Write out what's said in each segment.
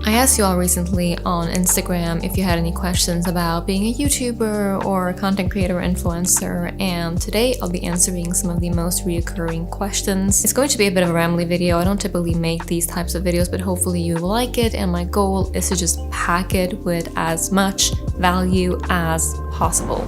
I asked you all recently on Instagram if you had any questions about being a YouTuber or a content creator influencer, and today I'll be answering some of the most reoccurring questions. It's going to be a bit of a rambly video. I don't typically make these types of videos, but hopefully you like it, and my goal is to just pack it with as much value as possible.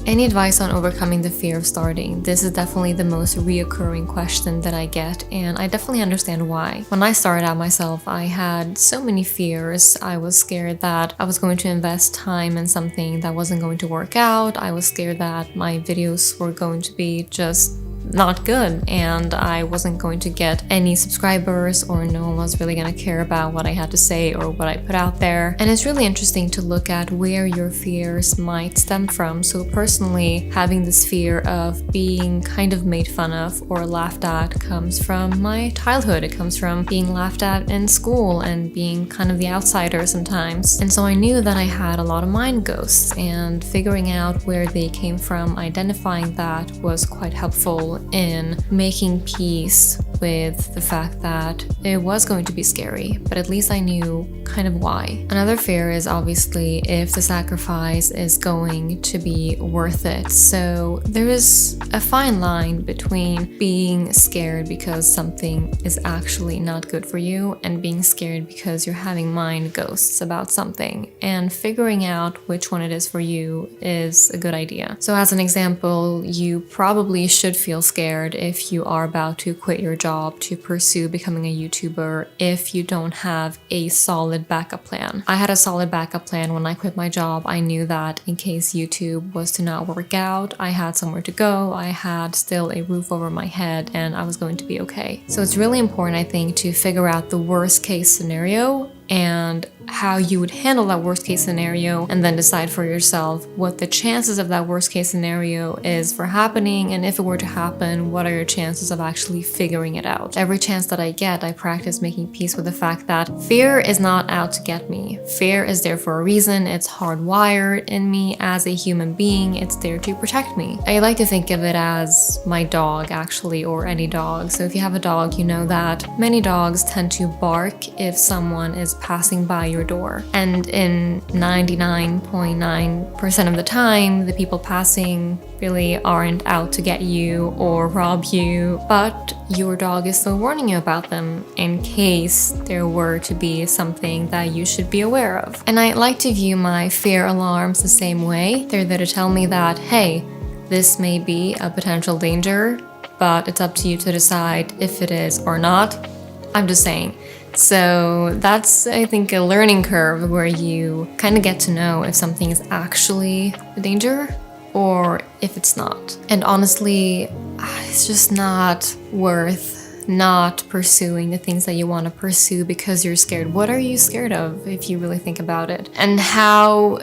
Any advice on overcoming the fear of starting? This is definitely the most reoccurring question that I get, and I definitely understand why. When I started out myself, I had so many fears. I was scared that I was going to invest time in something that wasn't going to work out. I was scared that my videos were going to be just not good and I wasn't going to get any subscribers, or no one was really going to care about what I had to say or what I put out there. And it's really interesting to look at where your fears might stem from. So personally, having this fear of being kind of made fun of or laughed at comes from my childhood. It comes from being laughed at in school and being kind of the outsider sometimes. And so I knew that I had a lot of mind ghosts, and figuring out where they came from, identifying that, was quite helpful in making peace with the fact that it was going to be scary, but at least I knew kind of why. Another fear is obviously if the sacrifice is going to be worth it. So there is a fine line between being scared because something is actually not good for you and being scared because you're having mind ghosts about something, and figuring out which one it is for you is a good idea. So as an example, you probably should feel scared if you are about to quit your job to pursue becoming a YouTuber if you don't have a solid backup plan. I had a solid backup plan when I quit my job. I knew that in case YouTube was to not work out, I had somewhere to go, I had still a roof over my head, and I was going to be okay. So it's really important, I think, to figure out the worst case scenario and how you would handle that worst case scenario, and then decide for yourself what the chances of that worst case scenario is for happening, and if it were to happen, what are your chances of actually figuring it out. Every chance that I get, I practice making peace with the fact that fear is not out to get me. Fear is there for a reason. It's hardwired in me as a human being. It's there to protect me. I like to think of it as my dog, actually, or any dog. So if you have a dog, you know that many dogs tend to bark if someone is passing by your door. And in 99.9% of the time, the people passing really aren't out to get you or rob you, but your dog is still warning you about them in case there were to be something that you should be aware of. And I like to view my fear alarms the same way. They're there to tell me that, hey, this may be a potential danger, but it's up to you to decide if it is or not. I'm just saying. So that's, I think, a learning curve where you kind of get to know if something is actually a danger or if it's not. And honestly, it's just not worth not pursuing the things that you want to pursue because you're scared. What are you scared of if you really think about it? And how,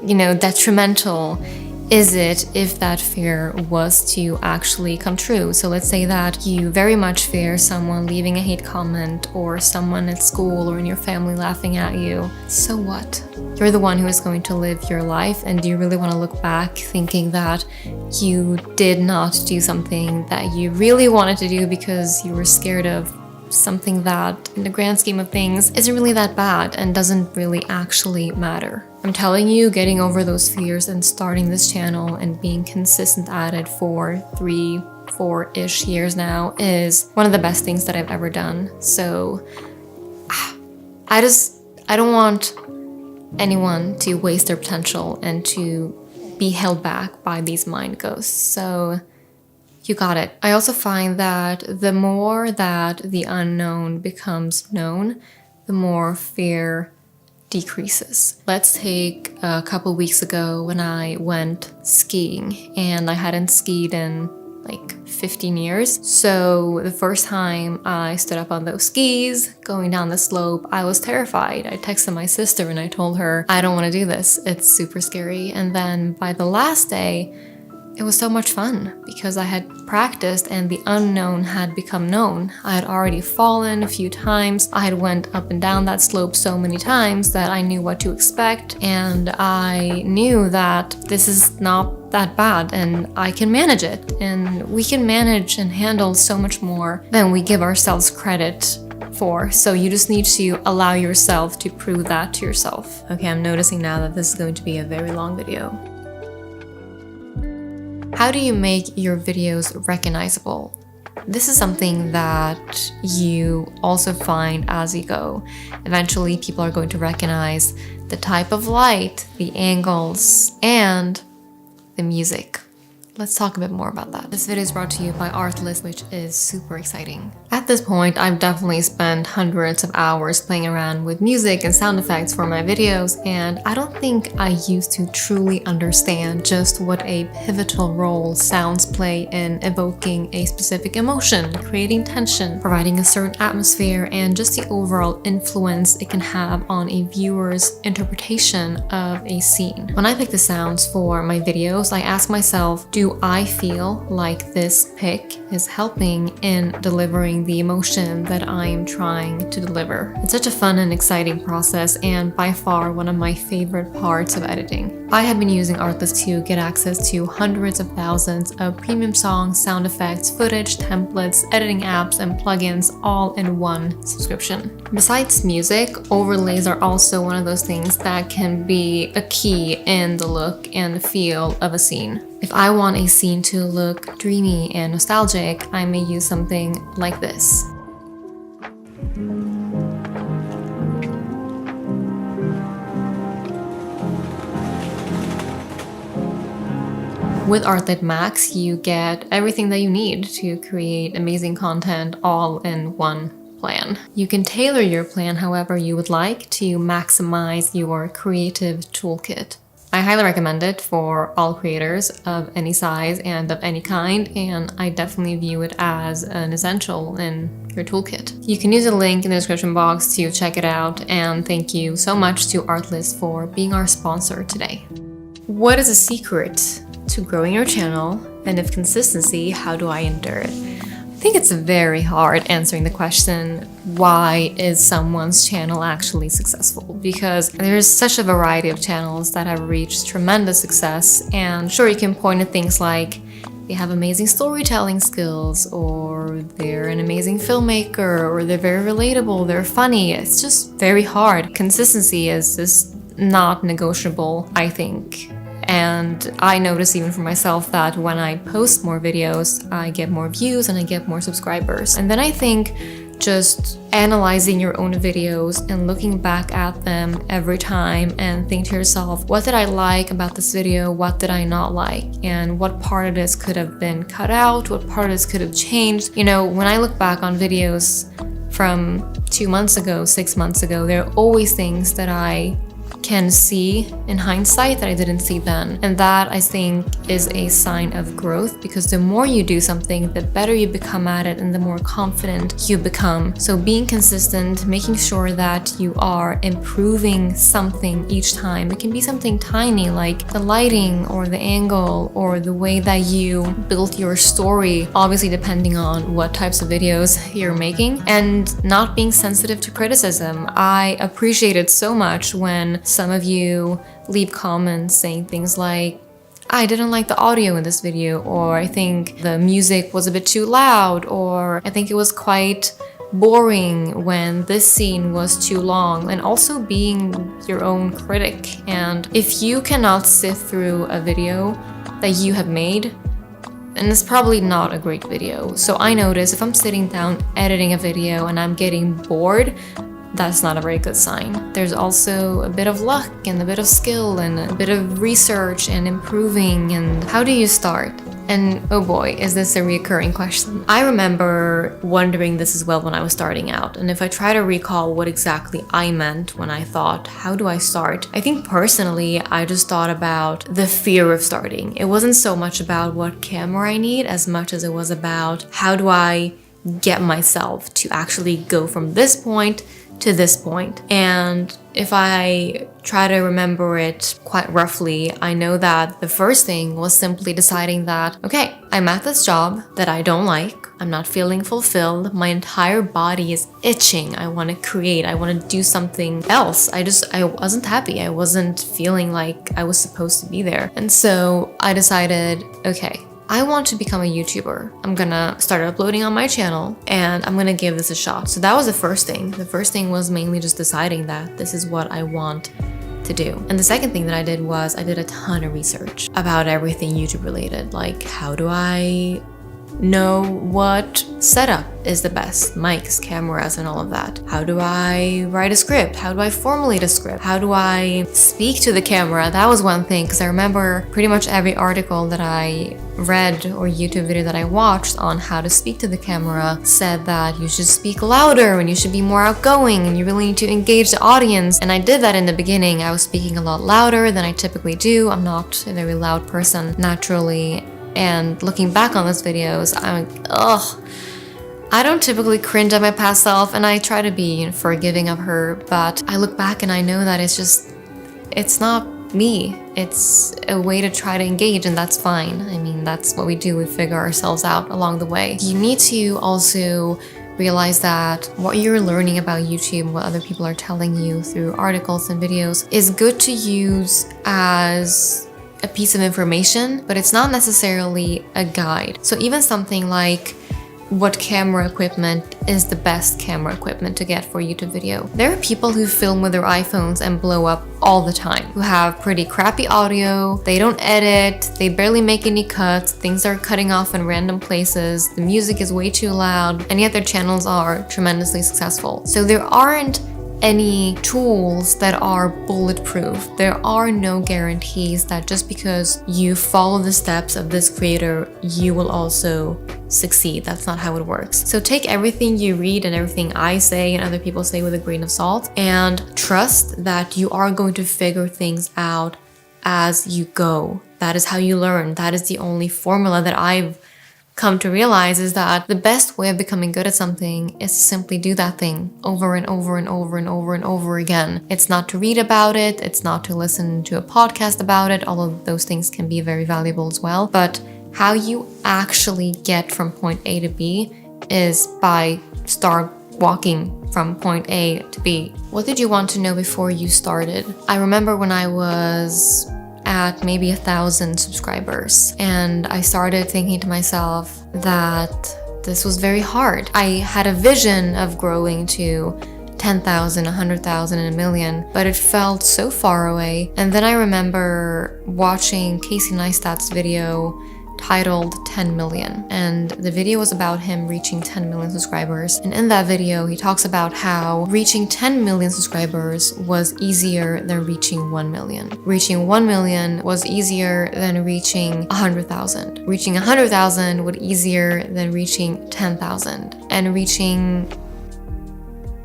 detrimental is it if that fear was to actually come true? So let's say that you very much fear someone leaving a hate comment or someone at school or in your family laughing at you. So what? You're the one who is going to live your life, and do you really want to look back thinking that you did not do something that you really wanted to do because you were scared of something that, in the grand scheme of things, isn't really that bad and doesn't really actually matter? I'm telling you, getting over those fears and starting this channel and being consistent at it for 3-4-ish years now is one of the best things that I've ever done. So I don't want anyone to waste their potential and to be held back by these mind ghosts. So you got it. I also find that the more that the unknown becomes known, the more fear decreases. Let's take a couple weeks ago when I went skiing, and I hadn't skied in like 15 years. So the first time I stood up on those skis going down the slope, I was terrified. I texted my sister and I told her, I don't want to do this. It's super scary. And then by the last day, it was so much fun because I had practiced and the unknown had become known. I had already fallen a few times. I had went up and down that slope so many times that I knew what to expect, and I knew that this is not that bad and I can manage it. And we can manage and handle so much more than we give ourselves credit for. So you just need to allow yourself to prove that to yourself. Okay, I'm noticing now that this is going to be a very long video. How do you make your videos recognizable? This is something that you also find as you go. Eventually, people are going to recognize the type of light, the angles, and the music. Let's talk a bit more about that. This video is brought to you by Artlist, which is super exciting. At this point, I've definitely spent hundreds of hours playing around with music and sound effects for my videos, and I don't think I used to truly understand just what a pivotal role sounds play in evoking a specific emotion, creating tension, providing a certain atmosphere, and just the overall influence it can have on a viewer's interpretation of a scene. When I pick the sounds for my videos, I ask myself, do I feel like this pick is helping in delivering the emotion that I am trying to deliver? It's such a fun and exciting process, and by far one of my favorite parts of editing. I have been using Artlist to get access to hundreds of thousands of premium songs, sound effects, footage, templates, editing apps, and plugins all in one subscription. Besides music, overlays are also one of those things that can be a key in the look and the feel of a scene. If I want a scene to look dreamy and nostalgic, I may use something like this. With Artlit Max, you get everything that you need to create amazing content all in one plan. You can tailor your plan however you would like to maximize your creative toolkit. I highly recommend it for all creators of any size and of any kind, and I definitely view it as an essential in your toolkit. You can use a link in the description box to check it out, and thank you so much to Artlist for being our sponsor today. What is the secret to growing your channel, and if consistency, how do I endure it? I think it's very hard answering the question, why is someone's channel actually successful? Because there's such a variety of channels that have reached tremendous success, and sure, you can point at things like they have amazing storytelling skills, or they're an amazing filmmaker, or they're very relatable, they're funny. It's just very hard. Consistency is just not negotiable, I think. And I notice even for myself that when I post more videos, I get more views and I get more subscribers. And then I think just analyzing your own videos and looking back at them every time and think to yourself, what did I like about this video? What did I not like? And what part of this could have been cut out? What part of this could have changed? You know, when I look back on videos from 2 months ago, 6 months ago, there are always things that I can see in hindsight that I didn't see then. And that, I think, is a sign of growth, because the more you do something, the better you become at it and the more confident you become. So being consistent, making sure that you are improving something each time. It can be something tiny like the lighting or the angle or the way that you built your story, obviously depending on what types of videos you're making, and not being sensitive to criticism. I appreciate it so much when some of you leave comments saying things like, I didn't like the audio in this video, or I think the music was a bit too loud, or I think it was quite boring when this scene was too long, and also being your own critic. And if you cannot sift through a video that you have made, then it's probably not a great video. So I notice if I'm sitting down editing a video and I'm getting bored, that's not a very good sign. There's also a bit of luck and a bit of skill and a bit of research and improving. And how do you start? And oh boy, is this a recurring question. I remember wondering this as well when I was starting out. And if I try to recall what exactly I meant when I thought, how do I start? I think personally, I just thought about the fear of starting. It wasn't so much about what camera I need as much as it was about how do I get myself to actually go from this point to this point. And if I try to remember it quite roughly, I know that the first thing was simply deciding that, okay, I'm at this job that I don't like. I'm not feeling fulfilled. My entire body is itching. I want to create. I want to do something else. I wasn't happy. I wasn't feeling like I was supposed to be there. And so I decided, okay, I want to become a YouTuber. I'm gonna start uploading on my channel and I'm gonna give this a shot. So that was the first thing. The first thing was mainly just deciding that this is what I want to do. And the second thing that I did was I did a ton of research about everything YouTube related. Like, how do I know what setup is the best, mics, cameras, and all of that? How do I write a script? How do I formulate a script? How do I speak to the camera? That was one thing, because I remember pretty much every article that I read or YouTube video that I watched on how to speak to the camera said that you should speak louder and you should be more outgoing and you really need to engage the audience. And I did that in the beginning. I was speaking a lot louder than I typically do. I'm not a very loud person naturally. And looking back on those videos, I'm like, ugh. I don't typically cringe at my past self, and I try to be forgiving of her, but I look back and I know that it's not me. It's a way to try to engage, and that's fine. I mean, that's what we do. We figure ourselves out along the way. You need to also realize that what you're learning about YouTube, what other people are telling you through articles and videos, is good to use as a piece of information, but it's not necessarily a guide. So even something like what camera equipment is the best camera equipment to get for a YouTube video. There are people who film with their iPhones and blow up all the time, who have pretty crappy audio, they don't edit, they barely make any cuts, things are cutting off in random places, the music is way too loud, and yet their channels are tremendously successful. So there aren't any tools that are bulletproof. There are no guarantees that just because you follow the steps of this creator, you will also succeed. That's not how it works. So take everything you read and everything I say and other people say with a grain of salt, and trust that you are going to figure things out as you go. That is how you learn. That is the only formula that I've come to realize, is that the best way of becoming good at something is to simply do that thing over and over and over and over and over again. It's not to read about it, it's not to listen to a podcast about it, although those things can be very valuable as well. But how you actually get from point A to B is by start walking from point A to B. What did you want to know before you started? I remember when I was at maybe 1,000 subscribers, and I started thinking to myself that this was very hard. I had a vision of growing to 10,000, 100,000, and 1 million, but it felt so far away. And then I remember watching Casey Neistat's video titled 10 million, and the video was about him reaching 10 million subscribers. And in that video, he talks about how reaching 10 million subscribers was easier than reaching 1 million. Reaching 1 million was easier than reaching 100,000. Reaching 100,000 was easier than reaching 10,000. And reaching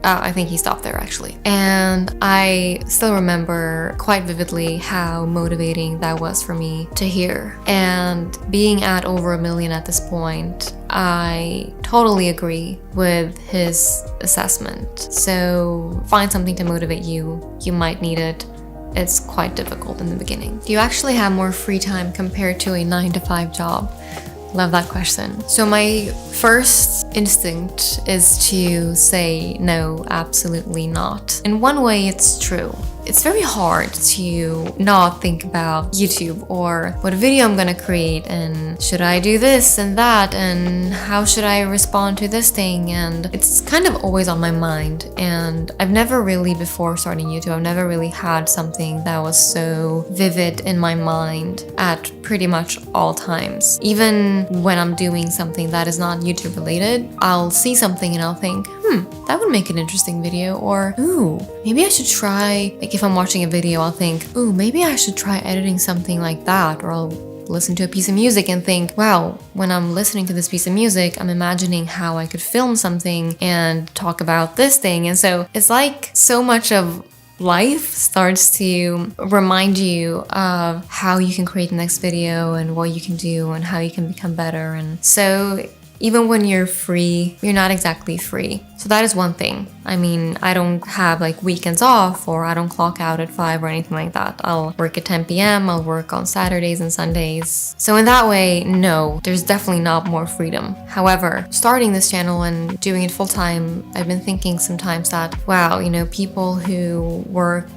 I think he stopped there actually. And I still remember quite vividly how motivating that was for me to hear. And being at over 1 million at this point, I totally agree with his assessment. So find something to motivate you. You might need it. It's quite difficult in the beginning. Do you actually have more free time compared to a 9-to-5 job? Love that question. So my first instinct is to say no, absolutely not. In one way, it's true. It's very hard to not think about YouTube or what video I'm gonna create, and should I do this and that, and how should I respond to this thing, and it's kind of always on my mind. And I've never really, before starting YouTube, I've never really had something that was so vivid in my mind at pretty much all times. Even when I'm doing something that is not YouTube related, I'll see something and I'll think, that would make an interesting video, or ooh, maybe I should try, like if I'm watching a video, I'll think, ooh, maybe I should try editing something like that, or I'll listen to a piece of music and think, wow, when I'm listening to this piece of music, I'm imagining how I could film something and talk about this thing. And so it's like so much of life starts to remind you of how you can create the next video and what you can do and how you can become better. And so even when you're free, you're not exactly free. So that is one thing. I mean, I don't have like weekends off, or I don't clock out at 5 or anything like that. I'll work at 10 p.m., I'll work on Saturdays and Sundays. So in that way, no, there's definitely not more freedom. However, starting this channel and doing it full time, I've been thinking sometimes that, wow, you know, people who work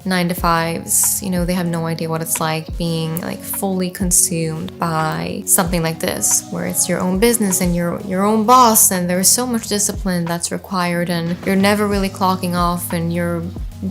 9 to 5s, you know, they have no idea what it's like being like fully consumed by something like this, where it's your own business and your own boss, and there's so much discipline that's required, and you're never really clocking off, and your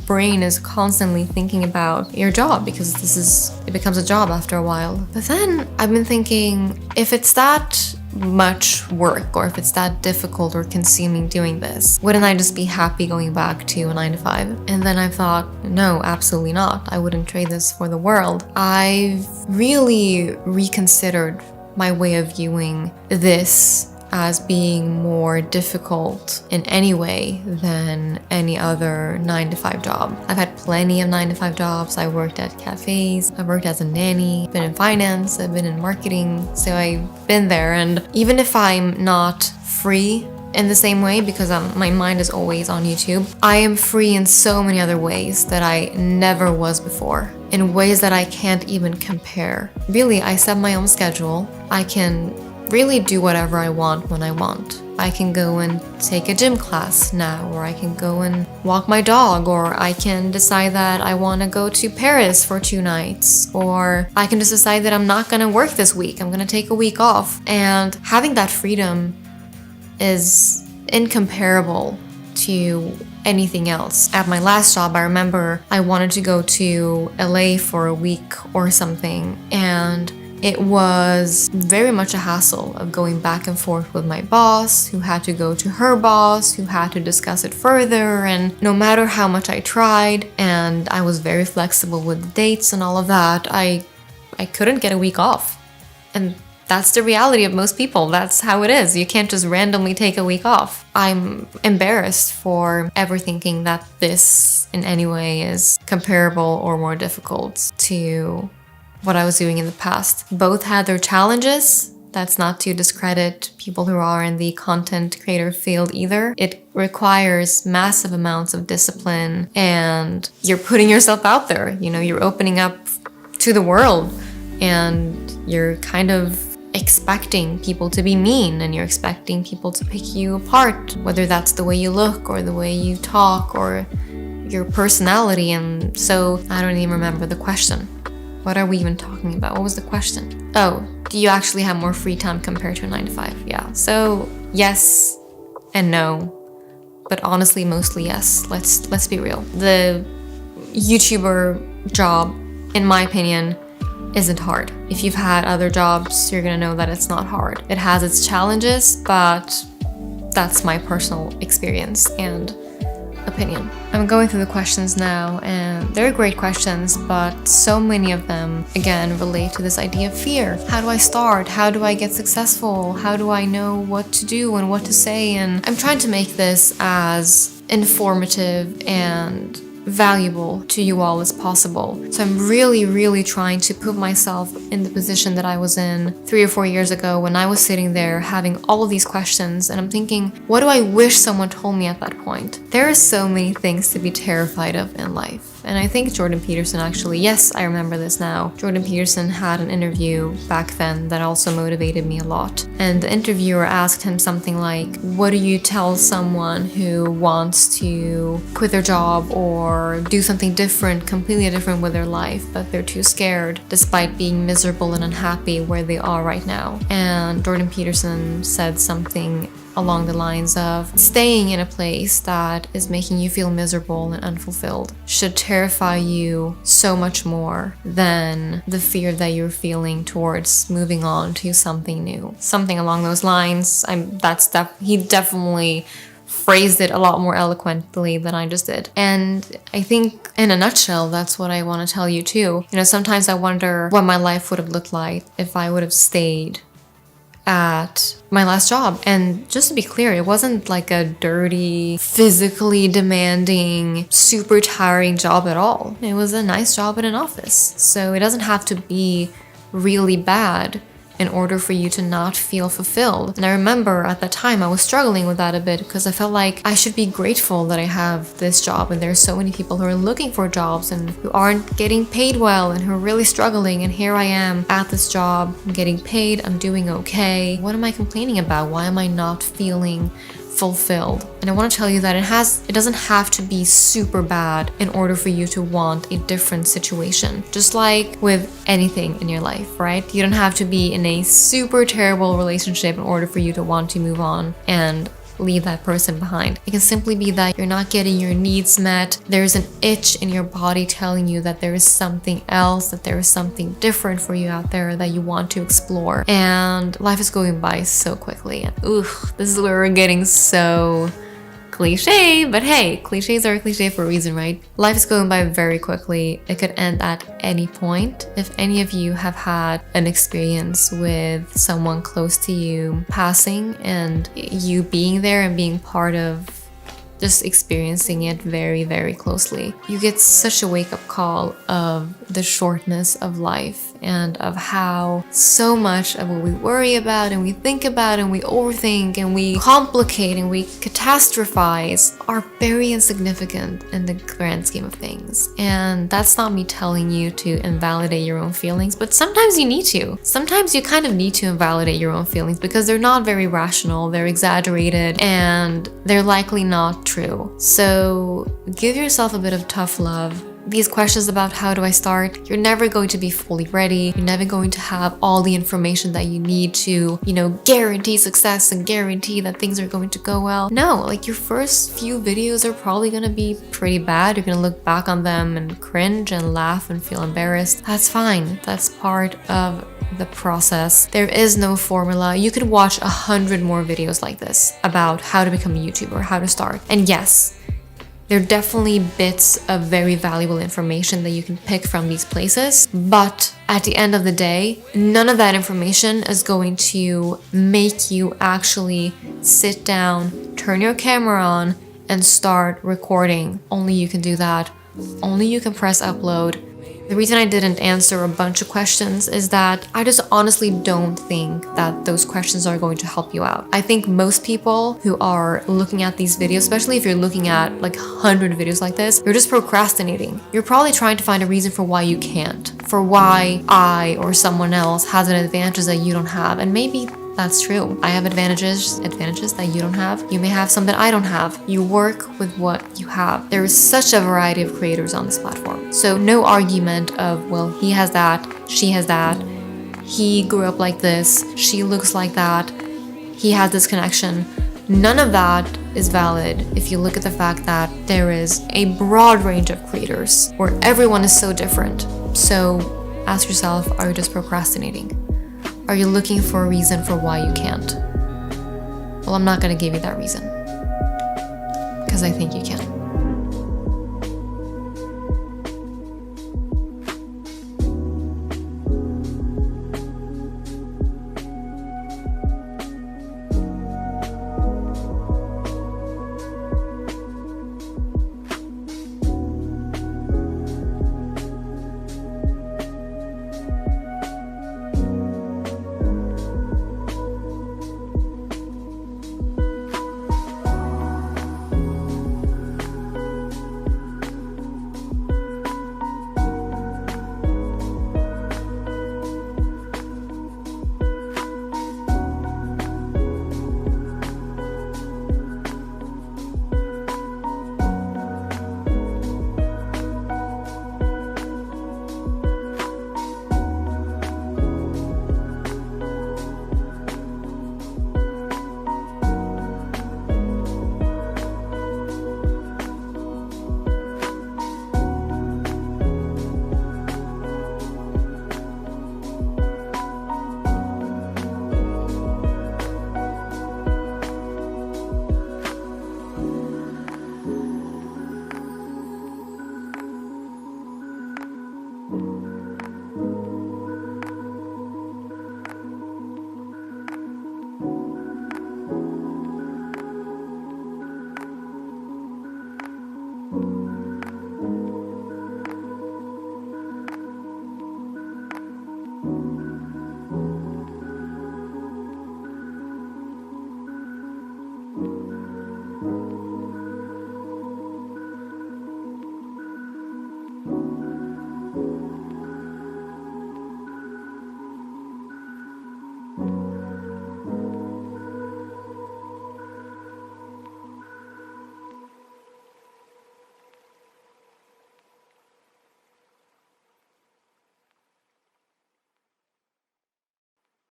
brain is constantly thinking about your job, because it becomes a job after a while. But then I've been thinking, if it's that much work, or if it's that difficult or consuming doing this, wouldn't I just be happy going back to a 9 to 5? And then I thought, no, absolutely not. I wouldn't trade this for the world. I've really reconsidered my way of viewing this as being more difficult in any way than any other 9 to 5 job. I've had plenty of 9 to 5 jobs. I worked at cafes, I worked as a nanny, been in finance, I've been in marketing, so I've been there. And even if I'm not free in the same way, because my mind is always on YouTube, I am free in so many other ways that I never was before, in ways that I can't even compare. Really, I set my own schedule. I can really do whatever I want when I want. I can go and take a gym class now, or I can go and walk my dog, or I can decide that I want to go to Paris for 2 nights, or I can just decide that I'm not going to work this week. I'm going to take a week off. And having that freedom is incomparable to anything else. At my last job, I remember I wanted to go to LA for a week or something, and it was very much a hassle of going back and forth with my boss, who had to go to her boss, who had to discuss it further. And no matter how much I tried, and I was very flexible with the dates and all of that, I couldn't get a week off. And that's the reality of most people. That's how it is. You can't just randomly take a week off. I'm embarrassed for ever thinking that this in any way is comparable or more difficult to what I was doing in the past. Both had their challenges. That's not to discredit people who are in the content creator field either. It requires massive amounts of discipline, and you're putting yourself out there. You know, you're opening up to the world, and you're kind of expecting people to be mean, and you're expecting people to pick you apart, whether that's the way you look or the way you talk or your personality. And so I don't even remember the question. What are we even talking about? What was the question? Oh, do you actually have more free time compared to a 9 to 5? Yeah. So yes and no, but honestly, mostly yes. Let's be real. The YouTuber job, in my opinion, isn't hard. If you've had other jobs, you're gonna know that it's not hard. It has its challenges, but that's my personal experience and opinion. I'm going through the questions now, and they're great questions, but so many of them, again, relate to this idea of fear. How do I start? How do I get successful? How do I know what to do and what to say? And I'm trying to make this as informative and valuable to you all as possible. So I'm really trying to put myself in the position that I was in 3 or 4 years ago, when I was sitting there having all of these questions, and I'm thinking, what do I wish someone told me at that point? There are so many things to be terrified of in life. And I think Jordan Peterson actually, yes, I remember this now. Jordan Peterson had an interview back then that also motivated me a lot. And the interviewer asked him something like, what do you tell someone who wants to quit their job or do something different, completely different with their life, but they're too scared despite being miserable and unhappy where they are right now? And Jordan Peterson said something along the lines of, staying in a place that is making you feel miserable and unfulfilled should terrify you so much more than the fear that you're feeling towards moving on to something new. Something along those lines. He definitely phrased it a lot more eloquently than I just did. And I think in a nutshell, that's what I want to tell you too. You know, sometimes I wonder what my life would have looked like if I would have stayed at my last job. And just to be clear, it wasn't like a dirty, physically demanding, super tiring job at all. It was a nice job in an office. So it doesn't have to be really bad in order for you to not feel fulfilled. And I remember at that time I was struggling with that a bit because I felt like I should be grateful that I have this job, and there's so many people who are looking for jobs and who aren't getting paid well and who are really struggling, and here I am at this job, I'm getting paid, I'm doing okay. What am I complaining about? Why am I not feeling fulfilled? And I want to tell you that it doesn't have to be super bad in order for you to want a different situation. Just like with anything in your life, right? You don't have to be in a super terrible relationship in order for you to want to move on and leave that person behind. It can simply be that you're not getting your needs met. There's an itch in your body telling you that there is something else, that there is something different for you out there that you want to explore. And life is going by so quickly. And this is where we're getting so cliche, but hey, cliches are a cliche for a reason, right? Life is going by very quickly. It could end at any point. If any of you have had an experience with someone close to you passing and you being there and being part of just experiencing it very, very closely, you get such a wake-up call of the shortness of life and of how so much of what we worry about and we think about and we overthink and we complicate and we catastrophize are very insignificant in the grand scheme of things. And that's not me telling you to invalidate your own feelings, but sometimes you need to. Sometimes you kind of need to invalidate your own feelings because they're not very rational, they're exaggerated, and they're likely not true. So give yourself a bit of tough love. These questions about how do I start, you're never going to be fully ready. You're never going to have all the information that you need to, guarantee success and guarantee that things are going to go well. No, like your first few videos are probably going to be pretty bad. You're going to look back on them and cringe and laugh and feel embarrassed. That's fine. That's part of the process. There is no formula. You could watch 100 more videos like this about how to become a YouTuber, how to start. And yes, there are definitely bits of very valuable information that you can pick from these places, but at the end of the day, none of that information is going to make you actually sit down, turn your camera on, and start recording. Only you can do that. Only you can press upload. The reason I didn't answer a bunch of questions is that I just honestly don't think that those questions are going to help you out. I think most people who are looking at these videos, especially if you're looking at like 100 videos like this, you're just procrastinating. You're probably trying to find a reason for why you can't, for why I or someone else has an advantage that you don't have. And maybe that's true. I have advantages that you don't have. You may have some that I don't have. You work with what you have. There is such a variety of creators on this platform. So no argument of, well, he has that, she has that, he grew up like this, she looks like that, he has this connection. None of that is valid if you look at the fact that there is a broad range of creators where everyone is so different. So ask yourself, are you just procrastinating? Are you looking for a reason for why you can't? Well, I'm not going to give you that reason because I think you can.